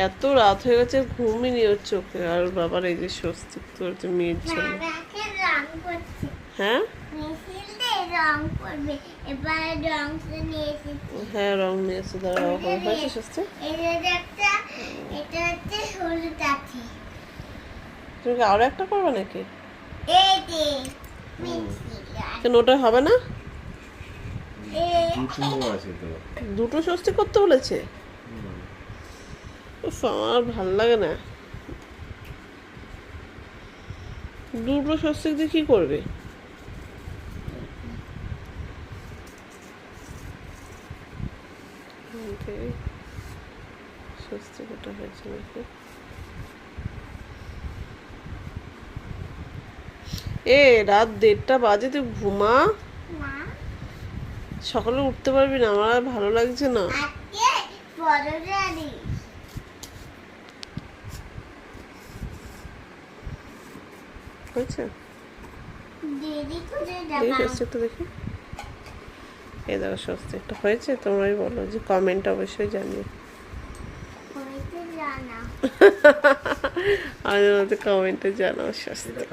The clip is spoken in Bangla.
এত রাত হয়ে গেছে, ঘুমই নেই ওর চোখে। আর বাবার এই যে স্বস্তিক তোর যে মেয়ের জন্য। হ্যাঁ হ্যাঁ, রং নিয়ে এসে দাঁড়াও। হয়েছে স্বস্তি? তুমি কি আরো একটা করবে নাকি? কেন, ওটা হবে না? দুটো স্বস্তি করতে বলেছে? উফ, আমার ভাল লাগে না। দুটো স্বস্তিক দিয়ে কি করবে? স্বস্তিক ওটা হয়েছে নাকি? রাত 1:30 বাজে, তুই ঘুমা। সকালে উঠতে পারবি না, আমার আর ভালো লাগছে না। হয়েছে? দেখি স্বস্তিকটা দেখি। এই দেখো স্বস্তিকটা হয়েছে। তোমরাই বলো, যে কমেন্ট অবশ্যই জানিও। আমাদের মধ্যে কমেন্টে জানাও স্বস্তিক।